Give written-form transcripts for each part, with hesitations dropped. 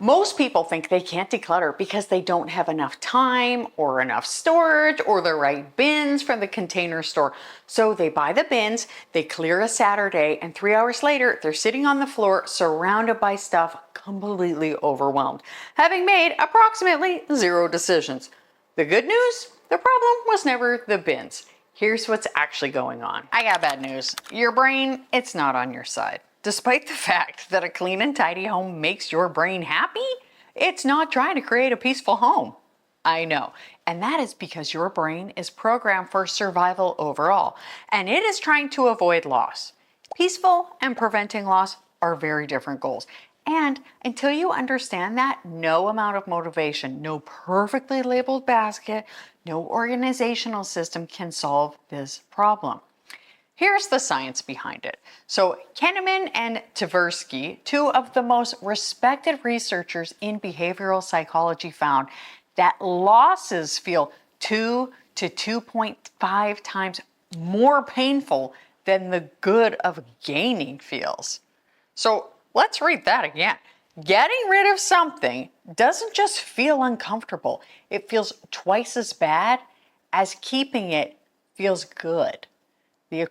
Most people think they can't declutter because they don't have enough time or enough storage or the right bins from the container store. So they buy the bins, they clear a Saturday, and 3 hours later, they're sitting on the floor surrounded by stuff, completely overwhelmed, having made approximately 0 decisions. The good news? The problem was never the bins. Here's what's actually going on. I got bad news. Your brain, it's not on your side. Despite the fact that a clean and tidy home makes your brain happy, it's not trying to create a peaceful home. I know, and that is because your brain is programmed for survival overall, and it is trying to avoid loss. Peaceful and preventing loss are very different goals. And until you understand that, no amount of motivation, no perfectly labeled basket, no organizational system can solve this problem. Here's the science behind it. So Kahneman and Tversky, 2 of the most respected researchers in behavioral psychology, found that losses feel 2 to 2.5 times more painful than the good of gaining feels. So let's read that again. Getting rid of something doesn't just feel uncomfortable. It feels twice as bad as keeping it feels good. I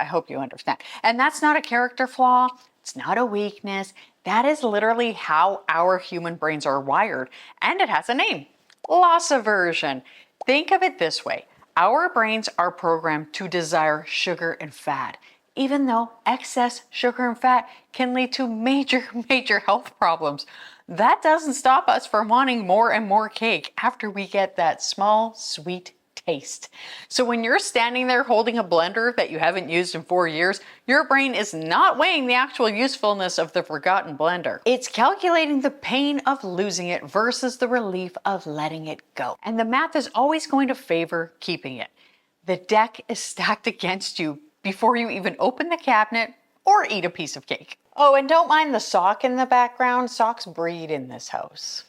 hope you understand. And that's not a character flaw. It's not a weakness. That is literally how our human brains are wired. And it has a name: loss aversion. Think of it this way. Our brains are programmed to desire sugar and fat, even though excess sugar and fat can lead to major health problems. That doesn't stop us from wanting more and more cake after we get that small, sweet taste. So when you're standing there holding a blender that you haven't used in 4 years, your brain is not weighing the actual usefulness of the forgotten blender. It's calculating the pain of losing it versus the relief of letting it go. And the math is always going to favor keeping it. The deck is stacked against you before you even open the cabinet or eat a piece of cake. Oh, and don't mind the sock in the background. Socks breed in this house.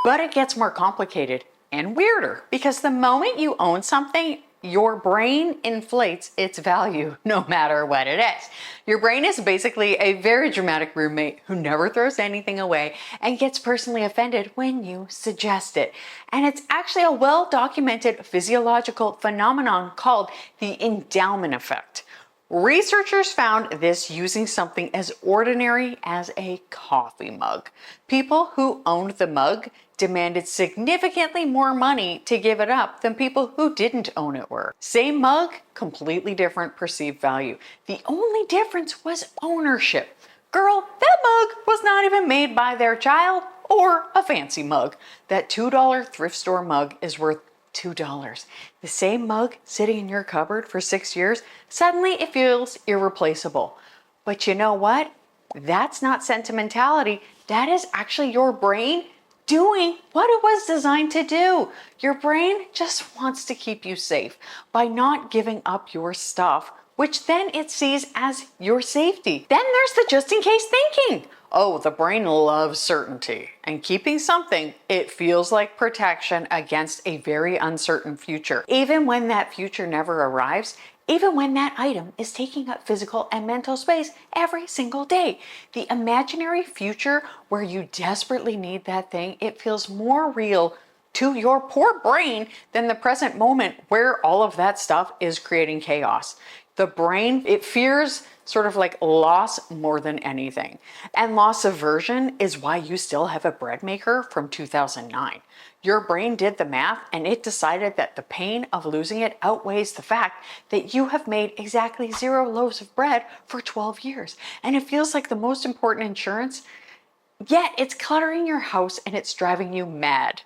But it gets more complicated and weirder, because the moment you own something, your brain inflates its value no matter what it is. Your brain is basically a very dramatic roommate who never throws anything away and gets personally offended when you suggest it. And it's actually a well-documented physiological phenomenon called the endowment effect. Researchers found this using something as ordinary as a coffee mug. People who owned the mug demanded significantly more money to give it up than people who didn't own it were. Same mug, completely different perceived value. The only difference was ownership. Girl, that mug was not even made by their child or a fancy mug. That $2 thrift store mug is worth $2. The same mug sitting in your cupboard for 6 years, suddenly it feels irreplaceable. But you know what? That's not sentimentality. That is actually your brain doing what it was designed to do. Your brain just wants to keep you safe by not giving up your stuff, which then it sees as your safety. Then there's the just in case thinking. Oh, the brain loves certainty, and keeping something, it feels like protection against a very uncertain future. Even when that future never arrives, even when that item is taking up physical and mental space every single day. The imaginary future where you desperately need that thing, it feels more real to your poor brain than the present moment where all of that stuff is creating chaos. The brain, it fears sort of like loss more than anything. And loss aversion is why you still have a bread maker from 2009. Your brain did the math and it decided that the pain of losing it outweighs the fact that you have made exactly 0 loaves of bread for 12 years. And it feels like the most important insurance, yet it's cluttering your house and it's driving you mad.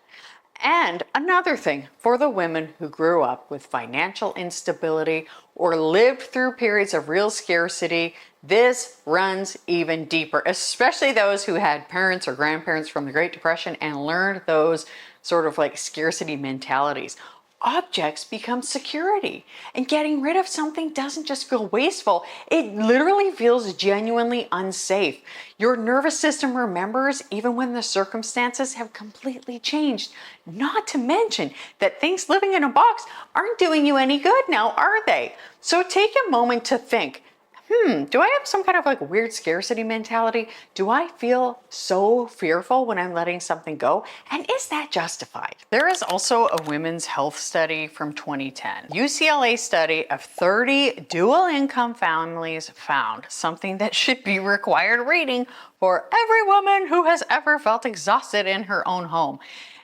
And another thing, for the women who grew up with financial instability or lived through periods of real scarcity, this runs even deeper, especially those who had parents or grandparents from the Great Depression and learned those sort of like scarcity mentalities. Objects become security, and getting rid of something doesn't just feel wasteful, it literally feels genuinely unsafe. Your nervous system remembers even when the circumstances have completely changed. Not to mention that things living in a box aren't doing you any good now, are they? So take a moment to think, do I have some kind of like weird scarcity mentality? Do I feel so fearful when I'm letting something go? And is that justified? There is also a women's health study from 2010. UCLA study of 30 dual income families found something that should be required reading for every woman who has ever felt exhausted in her own home.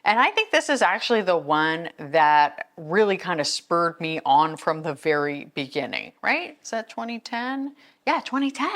And I think this is actually the one that really kind of spurred me on from the very beginning, right? Is that 2010? Yeah, 2010.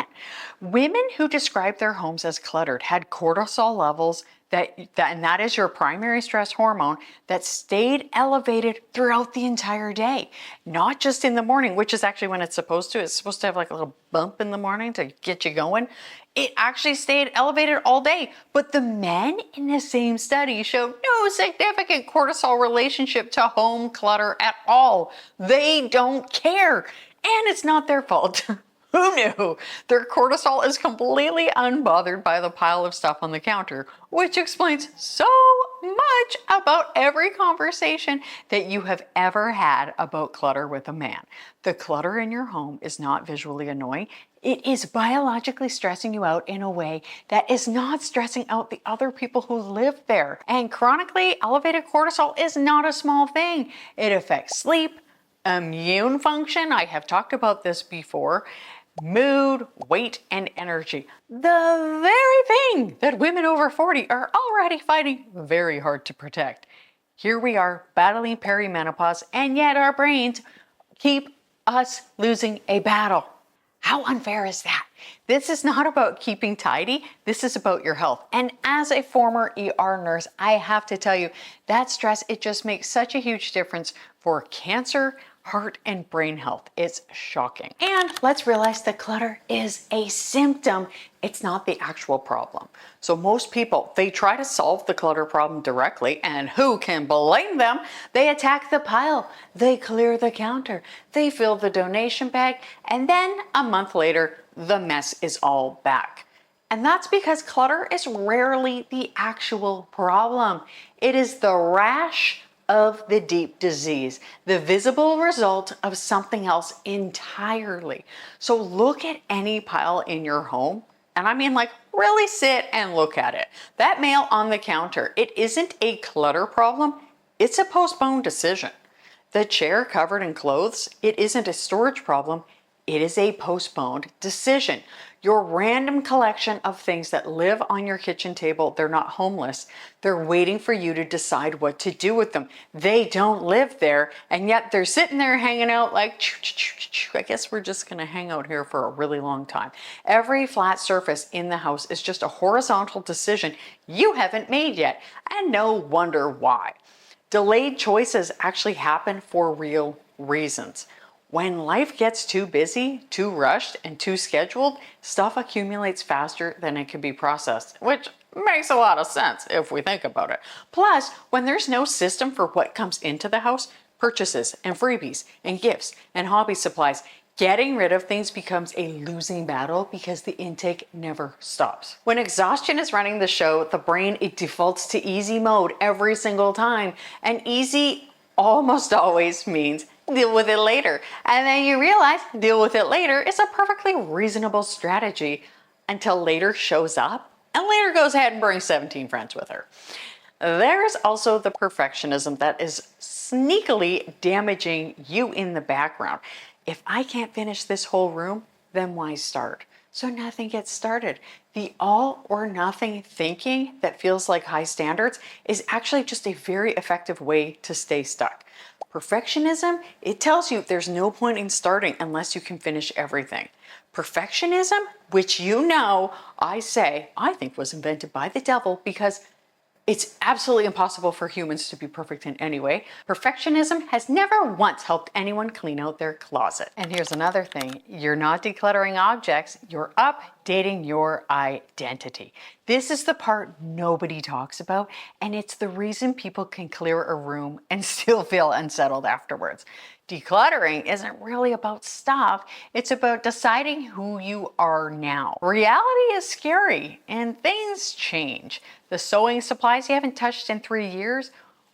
Women who described their homes as cluttered had cortisol levels and that is your primary stress hormone that stayed elevated throughout the entire day, not just in the morning, which is actually when it's supposed to. It's supposed to have like a little bump in the morning to get you going. It actually stayed elevated all day. But the men in the same study showed no significant cortisol relationship to home clutter at all. They don't care. And it's not their fault. Who knew? Their cortisol is completely unbothered by the pile of stuff on the counter, which explains so much about every conversation that you have ever had about clutter with a man. The clutter in your home is not visually annoying. It is biologically stressing you out in a way that is not stressing out the other people who live there. And chronically elevated cortisol is not a small thing. It affects sleep, immune function. I have talked about this before. Mood, weight, and energy. The very thing that women over 40 are already fighting very hard to protect. Here we are battling perimenopause, and yet our brains keep us losing a battle. How unfair is that? This is not about keeping tidy. This is about your health. And as a former ER nurse, I have to tell you that stress, it just makes such a huge difference for cancer, heart, and brain health. It's shocking. And let's realize that clutter is a symptom. It's not the actual problem. So most people, they try to solve the clutter problem directly, and who can blame them? They attack the pile, they clear the counter, they fill the donation bag, and then a month later, the mess is all back. And that's because clutter is rarely the actual problem. It is the rash of the deep disease, the visible result of something else entirely. So look at any pile in your home, and I mean like really sit and look at it. That mail on the counter, it isn't a clutter problem, it's a postponed decision. The chair covered in clothes, it isn't a storage problem, it is a postponed decision. Your random collection of things that live on your kitchen table, they're not homeless. They're waiting for you to decide what to do with them. They don't live there, and yet they're sitting there hanging out like, I guess we're just gonna hang out here for a really long time. Every flat surface in the house is just a horizontal decision you haven't made yet, and no wonder why. Delayed choices actually happen for real reasons. When life gets too busy, too rushed, and too scheduled, stuff accumulates faster than it can be processed, which makes a lot of sense if we think about it. Plus, when there's no system for what comes into the house, purchases and freebies and gifts and hobby supplies, getting rid of things becomes a losing battle because the intake never stops. When exhaustion is running the show, the brain, it defaults to easy mode every single time, and easy almost always means deal with it later. And then you realize deal with it later is a perfectly reasonable strategy until later shows up and later goes ahead and brings 17 friends with her. There's also the perfectionism that is sneakily damaging you in the background. If I can't finish this whole room, then why start? So nothing gets started. The all or nothing thinking that feels like high standards is actually just a very effective way to stay stuck. Perfectionism, it tells you there's no point in starting unless you can finish everything. Perfectionism, which you know, I think was invented by the devil because it's absolutely impossible for humans to be perfect in any way. Perfectionism has never once helped anyone clean out their closet. And here's another thing. You're not decluttering objects, you're updating your identity. This is the part nobody talks about, and it's the reason people can clear a room and still feel unsettled afterwards. Decluttering isn't really about stuff, it's about deciding who you are now. Reality is scary and things change. The sewing supplies you haven't touched in 3 years,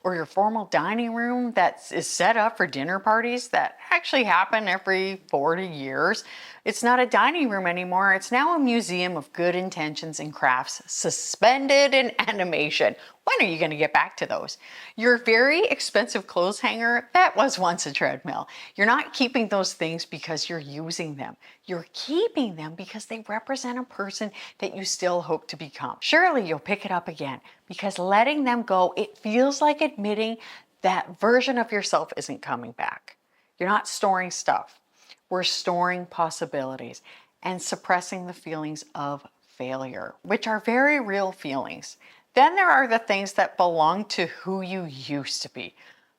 or your formal dining room that is set up for dinner parties that actually happen every 40 years. It's not a dining room anymore. It's now a museum of good intentions and crafts suspended in animation. When are you going to get back to those? Your very expensive clothes hanger, that was once a treadmill. You're not keeping those things because you're using them. You're keeping them because they represent a person that you still hope to become. Surely you'll pick it up again, because letting them go, it feels like admitting that version of yourself isn't coming back. You're not storing stuff. We're storing possibilities and suppressing the feelings of failure, which are very real feelings. Then there are the things that belong to who you used to be.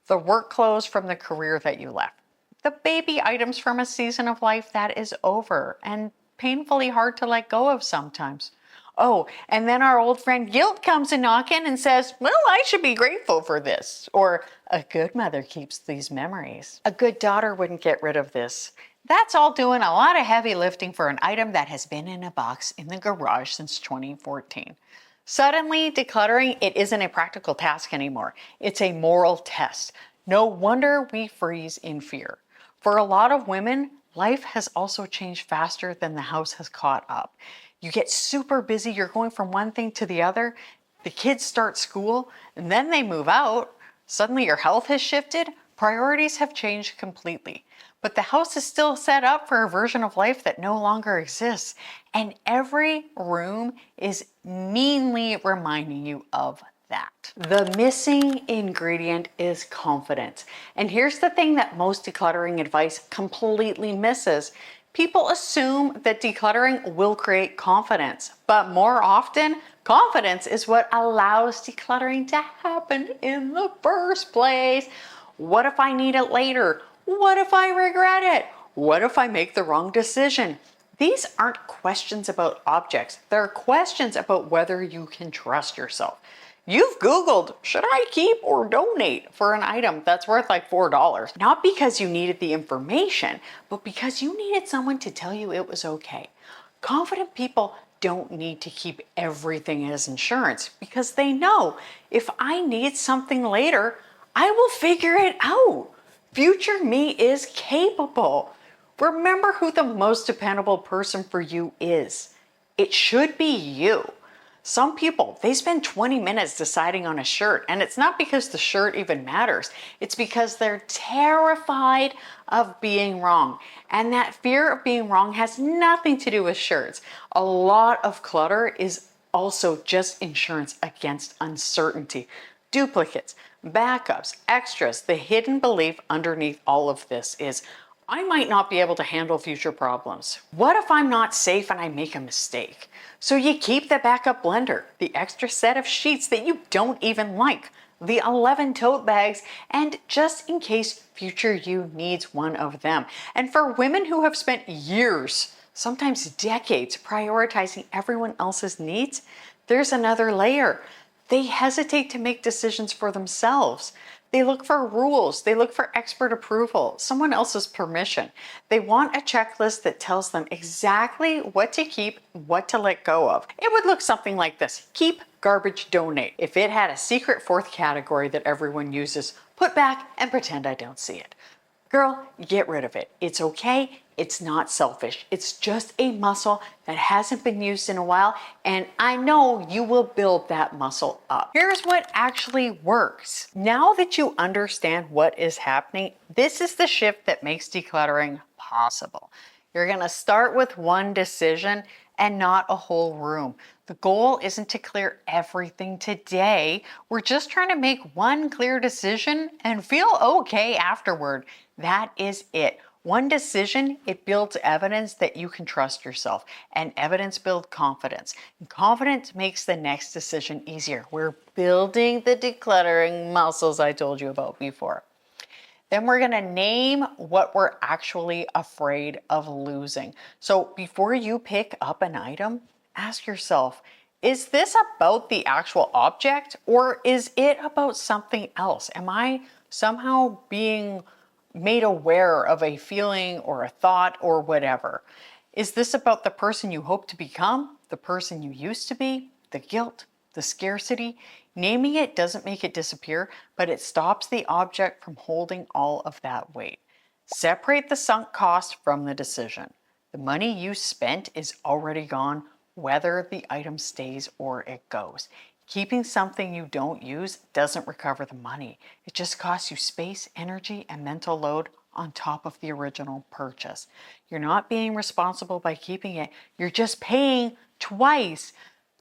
The work clothes from the career that you left. The baby items from a season of life that is over and painfully hard to let go of sometimes. Oh, and then our old friend guilt comes a knocking and says, well, I should be grateful for this. Or a good mother keeps these memories. A good daughter wouldn't get rid of this. That's all doing a lot of heavy lifting for an item that has been in a box in the garage since 2014. Suddenly, decluttering, it isn't a practical task anymore. It's a moral test. No wonder we freeze in fear. For a lot of women, life has also changed faster than the house has caught up. You get super busy, you're going from one thing to the other, the kids start school, and then they move out. Suddenly your health has shifted, priorities have changed completely. But the house is still set up for a version of life that no longer exists. And every room is meanly reminding you of that. The missing ingredient is confidence. And here's the thing that most decluttering advice completely misses. People assume that decluttering will create confidence, but more often, confidence is what allows decluttering to happen in the first place. What if I need it later? What if I regret it? What if I make the wrong decision? These aren't questions about objects. They're questions about whether you can trust yourself. You've Googled, should I keep or donate for an item that's worth like $4? Not because you needed the information, but because you needed someone to tell you it was okay. Confident people don't need to keep everything as insurance because they know if I need something later, I will figure it out. Future me is capable. Remember who the most dependable person for you is. It should be you. Some people, they spend 20 minutes deciding on a shirt, and it's not because the shirt even matters. It's because they're terrified of being wrong. And that fear of being wrong has nothing to do with shirts. A lot of clutter is also just insurance against uncertainty. Duplicates, backups, extras. The hidden belief underneath all of this is, I might not be able to handle future problems. What if I'm not safe and I make a mistake? So you keep the backup blender, the extra set of sheets that you don't even like, the 11 tote bags, and just in case future you needs one of them. And for women who have spent years, sometimes decades, prioritizing everyone else's needs, there's another layer. They hesitate to make decisions for themselves. They look for rules. They look for expert approval, someone else's permission. They want a checklist that tells them exactly what to keep, what to let go of. It would look something like this: keep, garbage, donate. If it had a secret fourth category that everyone uses, put back and pretend I don't see it. Girl, get rid of it. It's okay. It's not selfish. It's just a muscle that hasn't been used in a while, and I know you will build that muscle up. Here's what actually works. Now that you understand what is happening, this is the shift that makes decluttering possible. You're gonna start with one decision and not a whole room. The goal isn't to clear everything today. We're just trying to make one clear decision and feel okay afterward. That is it. One decision, it builds evidence that you can trust yourself, and evidence builds confidence. And confidence makes the next decision easier. We're building the decluttering muscles I told you about before. Then we're gonna name what we're actually afraid of losing. So before you pick up an item, ask yourself, is this about the actual object or is it about something else? Am I somehow being made aware of a feeling or a thought or whatever? Is this about the person you hope to become, the person you used to be, the guilt, the scarcity. Naming it doesn't make it disappear, but it stops the object from holding all of that weight. Separate the sunk cost from the decision. The money you spent is already gone, whether the item stays or it goes. Keeping something you don't use doesn't recover the money. It just costs you space, energy, and mental load on top of the original purchase. You're not being responsible by keeping it, you're just paying twice.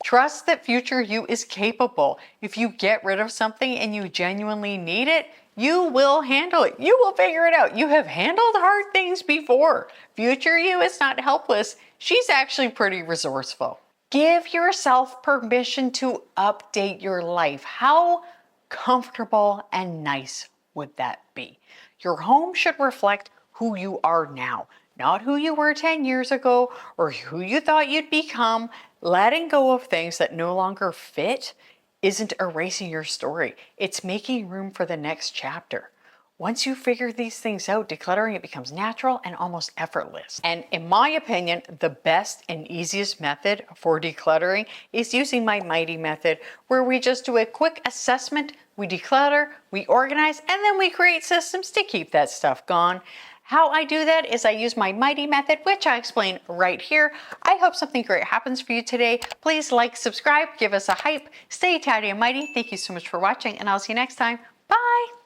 Trust that future you is capable. If you get rid of something and you genuinely need it, you will handle it. You will figure it out. You have handled hard things before. Future you is not helpless. She's actually pretty resourceful. Give yourself permission to update your life. How comfortable and nice would that be? Your home should reflect who you are now, not who you were 10 years ago or who you thought you'd become. Letting go of things that no longer fit isn't erasing your story. It's making room for the next chapter. Once you figure these things out, decluttering, it becomes natural and almost effortless. And in my opinion, the best and easiest method for decluttering is using my Mighty method, where we just do a quick assessment, we declutter, we organize, and then we create systems to keep that stuff gone. How I do that is I use my Mighty method, which I explain right here. I hope something great happens for you today. Please like, subscribe, give us a hype, stay tidy and mighty. Thank you so much for watching, and I'll see you next time. Bye.